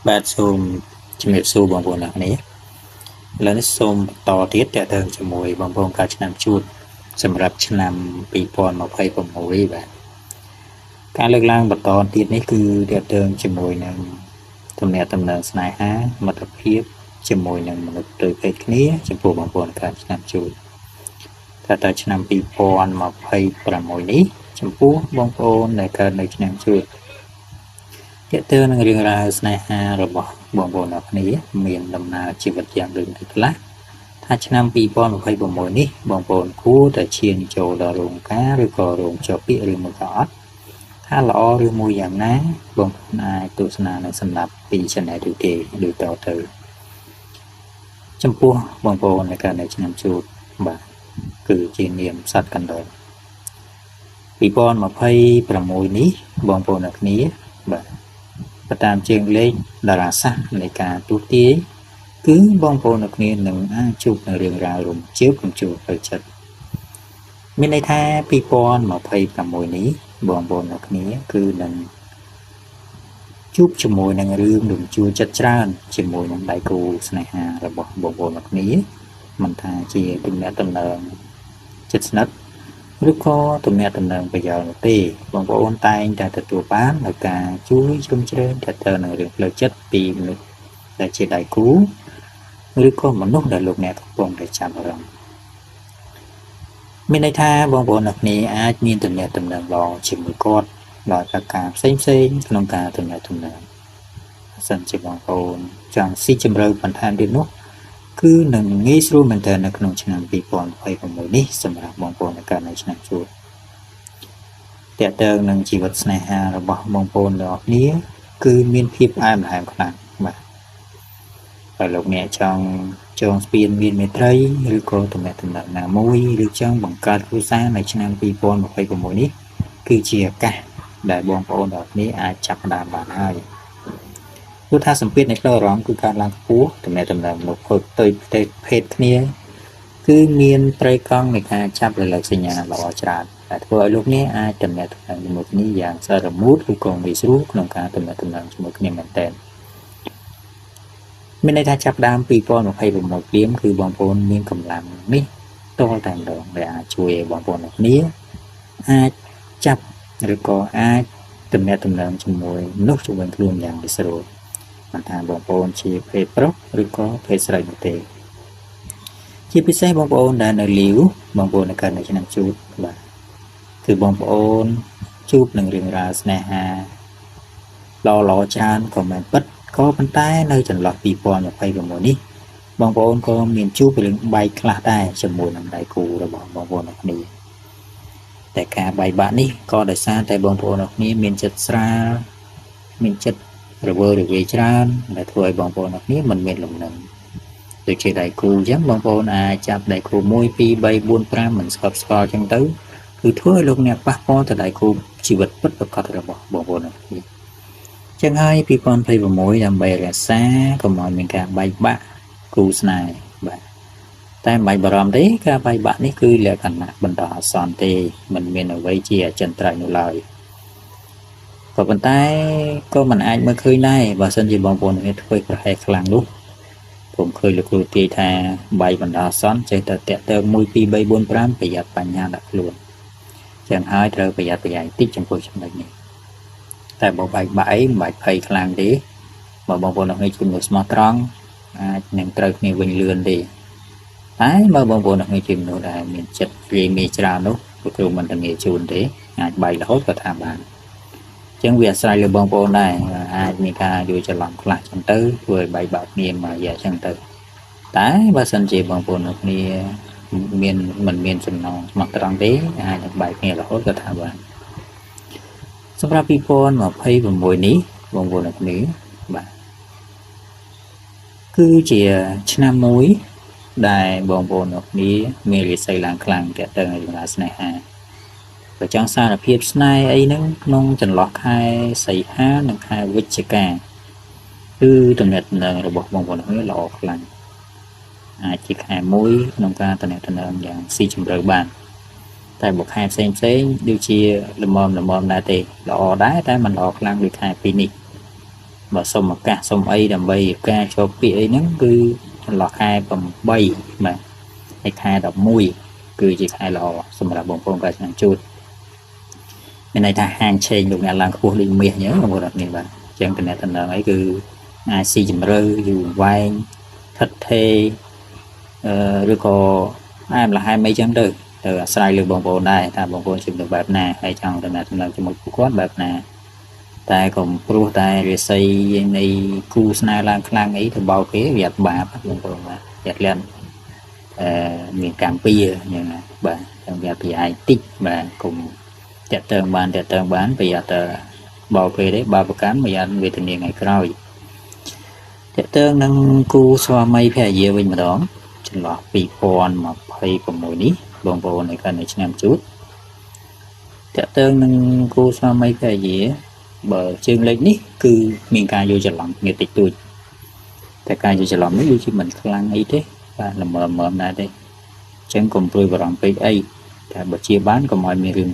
បាទសូមជំរាបសួរបងប្អូនអ្នកនេះឥឡូវនេះសូមបន្តទៀតតទៅជាមួយបងប្អូនការឆ្នាំជួតសម្រាប់ឆ្នាំ2026បាទការលើកឡើងបន្តទៀតនេះគឺតទៅជាមួយនឹងទំនាក់ទំនងស្នេហាមិត្តភាពជាមួយនឹងមនុស្សផ្សេងគ្នាចំពោះបងប្អូនការឆ្នាំជួតតែឆ្នាំ2026នេះចំពោះបងប្អូនដែលកើតនៅឆ្នាំជួតទាក់ទងនឹងរឿងរ៉ាវស្នេហារបស់បងប្អូនអ្នកគ្នាមានដំណើរជីវិតយ៉ាងដូចនេះខ្លះថាឆ្នាំ2026នេះបងប្អូនគួរតែឈានចូលដល់រោងការឬក៏រោងចុះពាក្យឬមួយក៏អត់ថាល្អឬមួយយ៉ាងណាបងប្អូនអាចទស្សនានិងសម្រាប់ពី channel ឬទេដូចតទៅចំពោះបងប្អូនដែលកើតនៅឆ្នាំជួតបាទគឺជានាមសត្វកណ្ដុរ2026នេះបងប្អូនអ្នកគ្នាបាទតាមជើងលេខតារាសាស្ត្រនៃការទូទាយគឺបងប្អូនអ្នកគ្នានឹងអាចជួបនឹងរឿងរ៉ាវរំជើបរំជួលផ្លូវចិត្តមានន័យថា2026នេះបងប្អូនអ្នកគ្នាគឺនឹងជួបជាមួយនឹងរឿងរំជួលចិត្តច្រើនជាមួយនឹងដៃគូស្នេហារបស់បងប្អូនអ្នកគ្នាមិនថាជាទំនាក់ទំនងចិត្តស្និទ្ធឬក៏ទំនាក់ទំនងប្រយោលនោះទេបងប្អូនតែងតែទទួលបាននូវការជួយជ្រោមជ្រែងទៅនឹងរឿងផ្លូវចិត្តពីមនុស្សដែលជាដៃគូឬក៏មនុស្សដែលលោកអ្នកកំពុងតែចាប់អារម្មណ៍មានន័យថាបងប្អូនអ្នកនេះអាចមានទំនាក់ទំនងល្អជាមួយគាត់ដោយប្រការផ្សេងក្នុងការទំនាក់ទំនងបើសិនជាបងប្អូនចង់ស៊ីជម្រៅបន្ថែមទៀតនោះគឺនឹងងាយស្រួលមែនទែននៅក្នុងឆ្នាំ2026នេះសម្រាប់បងប្អូនដែលកើតនៅឆ្នាំជួតតើតើនឹងជីវិតស្នេហារបស់បងប្អូនទាំងអស់គ្នាគឺមានភាពផ្អែមល្ហែមខ្លាំងបាទបើលោកអ្នកចង់ចងស្ពានមានមេត្រីឬក៏ទំនាក់ទំនងណាមួយឬចង់បង្កើតគ្រួសារនៅឆ្នាំ2026នេះគឺជាឱកាសដែលបងប្អូនទាំងអស់គ្នាអាចចាប់ផ្ដើមបានហើយព្រោះថាសម្ពាធនៃផ្លូវអារម្មណ៍គឺការឡើងខ្ពស់ទំនាក់ទំនងមនុស្សផ្សេងភេទគ្នាគឺមានត្រីកង់នៃការចាប់រលកសញ្ញាល្អច្រើនដែលធ្វើឲ្យលោកអ្នកអាចទំនាក់ទំនងជាមួយគ្នាយ៉ាងស្អិតរមួតឬក៏ងាយស្រួលក្នុងការទំនាក់ទំនងជាមួយគ្នាមែនទែនមានន័យថាចាប់ដើម2026ព្រាមគឺបងប្អូនមានកម្លាំងនេះតលតែម្ដងដែលអាចជួយឲ្យបងប្អូនគ្នាអាចចាប់ឬក៏អាចទំនាក់ទំនងជាមួយមនុស្សជុំវិញខ្លួនយ៉ាងងាយស្រួលមិនថាបងប្អូនជាភេទប្រុសឬក៏ភេទស្រីនោះទេជាពិសេសបងប្អូនដែលនៅលាវបងប្អូនដែលកើតនៅឆ្នាំជួតបាទគឺបងប្អូនជួបនឹងរឿងរ៉ាវស្នេហាល្អច្រើនក៏មិនពិតក៏ប៉ុន្តែនៅចន្លោះ2026នេះបងប្អូនក៏មានជួបរឿងបែកខ្លះដែរជាមួយនឹងដៃគូរបស់បងប្អូនគ្នាតែការបែកបាក់នេះក៏ដោយសារតែបងប្អូនគ្នាមានចិត្តស្រាលមានចិត្តរវើរវាយច្រើនដែលធ្វើឲ្យបងប្អូនគ្នាមិនមានលំនឹងដូចជាដៃគូអញ្ចឹងបងប្អូនអាចចាប់ដៃគូ1 2 3 4 5មិនស្កប់ស្កល់អញ្ចឹងទៅគឺធ្វើឲ្យលោកអ្នកប៉ះពាល់ទៅដៃគូជីវិតពិតប្រាកដរបស់បងប្អូនគ្នាចឹងហើយ2026ដើម្បីរក្សាកុំឲ្យមានការបែកបាក់គូស្នេហ៍បាទតែមិនបាច់បារម្ភទេការបែកបាក់នេះគឺលក្ខណៈបណ្ដោះអាសន្នទេមិនមានអ្វីជាអចិន្ត្រៃយ៍នោះឡើយក៏ប៉ុន្តែក៏មិនអាចមើលឃើញដែរបើសិនជាបងប្អូនគ្នាធ្វើប្រហែសខ្លាំងនោះผมឃើញលោកគ្រូទាយថាបាយបណ្ដោះអាសន្នចេះតែតាក់ទង1 2 3 4 5ប្រយ័ត្នបញ្ហាដាក់ខ្លួនចឹងហើយត្រូវប្រយ័ត្នប្រយែងតិចចំពោះចំណុចនេះតែបើបែកបាក់អីមិនបាច់ភ័យខ្លាំងទេបើបងប្អូនគ្នាជំនួសស្មោះត្រង់អាចនឹងត្រូវគ្នាវិញលឿនទេតែបើបងប្អូនគ្នាជាមនុស្សដែលមានចិត្តងាយច្រើននោះលោកគ្រូមិនទាំងងាយជូនទេអាចបែករហូតក៏ថាបានចឹងវាអាស្រ័យលើបងប្អូនដែរអាចមានការយល់ច្រឡំខ្លះចឹងទៅធ្វើឲ្យបែកបាក់គ្នាមួយរយៈចឹងទៅតែបើសិនជាបងប្អូនគ្នាមិនមានចំណងស្មោះត្រង់ទេអាចនឹងបែកគ្នារហូតក៏ថាបានសម្រាប់2026នេះបងប្អូនគ្នាបាទគឺជាឆ្នាំមួយដែលបងប្អូនគ្នាមានរាសីឡើងខ្លាំងទាក់ទងនឹងរឿងស្នេហាបើចង់សារភាពស្នេហ៍អីហ្នឹងក្នុងចន្លោះខែសីហានិងខែវិច្ឆិកាគឺទំនាក់ទំនងរបស់បងប្អូនគ្នាល្អខ្លាំងអាចជាខែមួយក្នុងការទំនាក់ទំនងយ៉ាងស៊ីជម្រៅបានតែបើខែផ្សេងដូចជាល្មមដែរទេល្អដែរតែមិនល្អខ្លាំងដូចខែពីរនេះ បើសុំឱកាសសុំអីដើម្បីការជាប់ពាក្យអីហ្នឹងគឺចន្លោះខែ8បាទហើយខែ11គឺជាខែល្អសម្រាប់បងប្អូនកាឆ្នាំជូតមានន័យថាហាងឆេងលោកអ្នកឡើងខ្ពស់ដូចមាសអញ្ចឹងបងប្អូនអត់មានបាទអញ្ចឹងតំណែងអីគឺអាចស៊ីជម្រៅយូរវែងថិតថេរឬក៏អែមល្ហែមអីចឹងទៅអាស្រ័យលើបងប្អូនដែរថាបងប្អូនជិះទៅបែបណាហើយចង់តំណែងជាមួយពួកគាត់បែបណាតែកុំព្រោះតែរាសីនៃគូស្នេហ៍ឡើងខ្លាំងអីទៅបោកគេវាអត់បាបបងប្អូនបាទវាលៀនមានកម្មពៀអញ្ចឹងបាទតែវាប្រយ័ត្នតិចបាទកុំតាក់ទងបានប្រយ័ត្នបោកគេទេបើប្រកាន់ប្រយ័ត្នវេទនាថ្ងៃក្រោយតាក់ទងនឹងគូស្វាមីភរិយាវិញម្ដងចន្លោះ2026នេះបងប្អូននៅកាន់ឆ្នាំជូតតាក់ទងនឹងគូស្វាមីភរិយាបើជើងលេខនេះគឺមានការយល់ច្រឡំងាយតិចតួចតែការយល់ច្រឡំនេះវាជាមិនខ្លាំងអីទេបាទល្មមដែរទេអញ្ចឹងកុំព្រួយបារម្ភពេកអីតែបើជាបានកុំឲ្យមានរឿង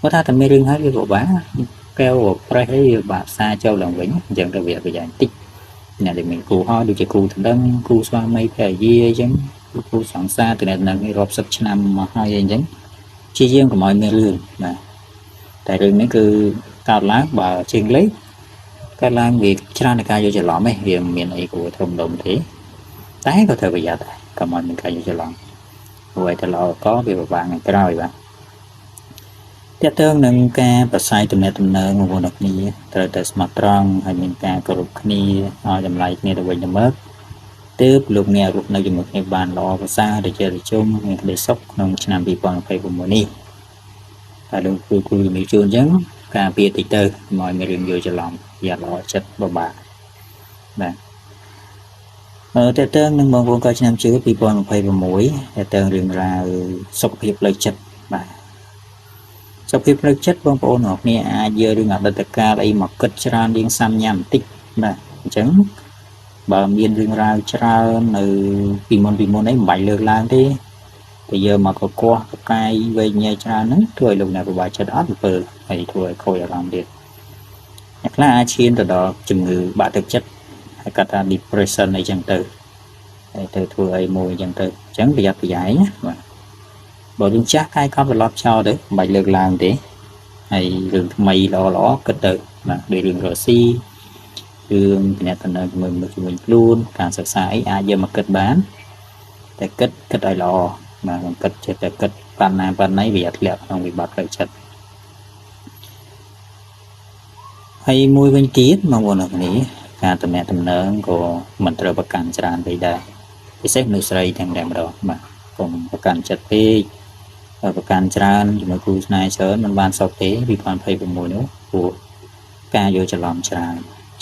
គាត់ថាតែមានរឿងហើយវាពិបាកកែវប្រេះអីវាបាក់សារចូលឡើងវិញអញ្ចឹងទៅវាប្រយ័ត្នតិចអ្នកដែលមានគូហើយដូចជាគូដណ្ដឹងគូស្វាមីភរិយាអញ្ចឹងគូសង្សារទៅនឹងរាប់សិបឆ្នាំមកហើយអញ្ចឹងជាយើងកុំឲ្យមានរឿងបាទតែរឿងនេះគឺកើតឡើងបើជាងលេខកើតឡើងវាច្រើននៃការយល់ច្រឡំឯងវាមិនមានអីគួរធំដុំទេតែក៏ត្រូវប្រយ័ត្នដែរកុំឲ្យមានការយល់ច្រឡំព្រោះឲ្យទៅល្អក៏វាពិបាកថ្ងៃក្រោយបាទទាក់ទងនឹងការប្រស័យទំនាក់ទំនងរបស់អ្នកគ្នាត្រូវតែស្មោះត្រង់ហើយមានការគោរពគ្នាឲ្យតម្លៃគ្នាទៅវិញទៅមកទើបលោកអ្នករស់នៅជាមួយគ្នាបានល្អប្រសើរដូចជារជុំមានក្តីសុខក្នុងឆ្នាំ2026នេះហើយលោកគ្រូមានជួនអញ្ចឹងការពារតិចទៅមកមានរឿងយល់ច្រឡំយ៉ាល្អចិត្តបបាក់បាទតើតើនឹងបងប្អូនក៏ឆ្នាំជឿ2026តើតើរឿងរ៉ាវសុខភាពផ្លូវចិត្តបាទសុខភាពផ្លូវចិត្តបងប្អូនអរគ្នាអាចយករឿងអតីតកាលអីមកគិតច្រើនរៀងសាំញ៉ាំបន្តិចបាទអញ្ចឹងបើមានរឿងរ៉ាវច្រើននៅពីមុនអីមិនបាច់លើកឡើងទេតែយកមកកកកកាយវែងញែកច្រើនហ្នឹងធ្វើឲ្យលោកអ្នកពិបាកចិត្តអត់អំពើហើយធ្វើឲ្យខូចអារម្មណ៍ទៀតអ្នកខ្លះអាចឈានទៅដល់ជំងឺបាក់ទឹកចិត្តហើយគាត់ថា depression អីចឹងទៅហើយទៅធ្វើអីមួយចឹងទៅអញ្ចឹងប្រយ័ត្នប្រយែងណាបាទបើរឿងចាស់កាយកប់ត្រឡប់ចោលទៅមិនបាច់លើកឡើងទេហើយរឿងថ្មីល្អគិតទៅបាទដូចរឿងរស៊ីរឿងតំណែងជាមួយខ្លួនការសិក្សាអីអាចយកមកគិតបានតែគិតឲ្យល្អបាទមិនគិតចេះតែគិតប៉ុណ្ណាវាធ្លាក់ក្នុងវិបត្តិផ្លូវចិត្តហើយមួយវិញទៀតបងប្អូនអរគ្នាការតំណែងក៏មិនត្រូវប្រកាន់ច្រើនពេកដែរពិសេសមនុស្សស្រីទាំងតែម្ដងបាទកុំប្រកាន់ចិត្តពេកប្រកាន់ច្រើនជាមួយគូស្នេហ៍ច្រើនមិនបានសុខទេ2026នោះព្រោះការយល់ច្រឡំច្រើន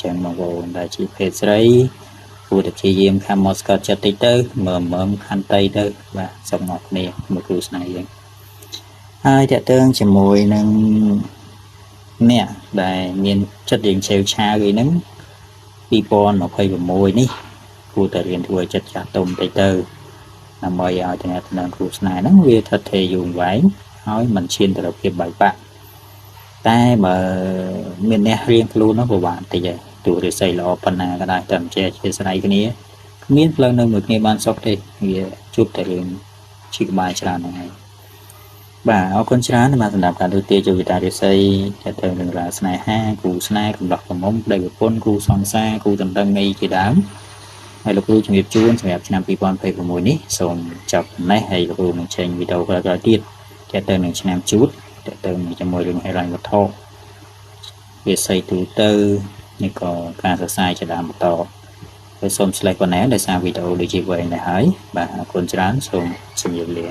ចឹងបងប្អូនដែលជាភេទស្រីគួរតែព្យាយាមខំមកស្កត់ចិត្តតិចទៅមើលខន្តីទៅបាទសុំមកគ្នាមួយគូស្នេហ៍យើងហើយតើតើជាមួយនឹងអ្នកដែលមានចិត្តរៀងឆេវឆាវអីហ្នឹង2026នេះគួរតែរៀនធ្វើចិត្តចាស់ទុំតិចទៅដើម្បីឲ្យតំណែងគូស្នេហ៍ហ្នឹងវាថិតថេរយូរវែងហើយមិនឈានទៅរកភាពបែកបាក់តែបើមានអ្នករៀងខ្លួននោះពិបាកតិចហើយទូរិស័យល្អប៉ុណ្ណាក៏ដោយតែមិនចេះជាស្រ័យគ្នាគ្មានផ្លូវនៅមួយគ្នាបានសុខទេវាជួបតែរឿងជីកបាយច្រើនហ្នឹងហើយបាទអរគុណច្រើនសម្រាប់ការទូទាជួយវិតារិស័យទៅនឹងរាស្នេហាគូស្នេហ៍កំឡោះកំមុំប្តីប្រពន្ធគូសង្សារគូដណ្ដឹងអីជាដើមហើយលោកគ្រូជំរាបជូនសម្រាប់ឆ្នាំ2026នេះសូមចប់ប៉ុណ្ណេះហើយលោកគ្រូនឹងចេញវីដេអូក្រោយៗទៀតទៅនឹងឆ្នាំជូតទៅនឹងជាមួយរឿងហិរញ្ញវត្ថុវិស័យទូទៅនេះក៏ការសរសេរជាដើមបន្តហើយសូមឆ្លេះប៉ុណ្ណេះដោយសារវីដេអូដូចជាវែងដែរហើយបាទអរគុណច្រើនសូមជម្រាបលា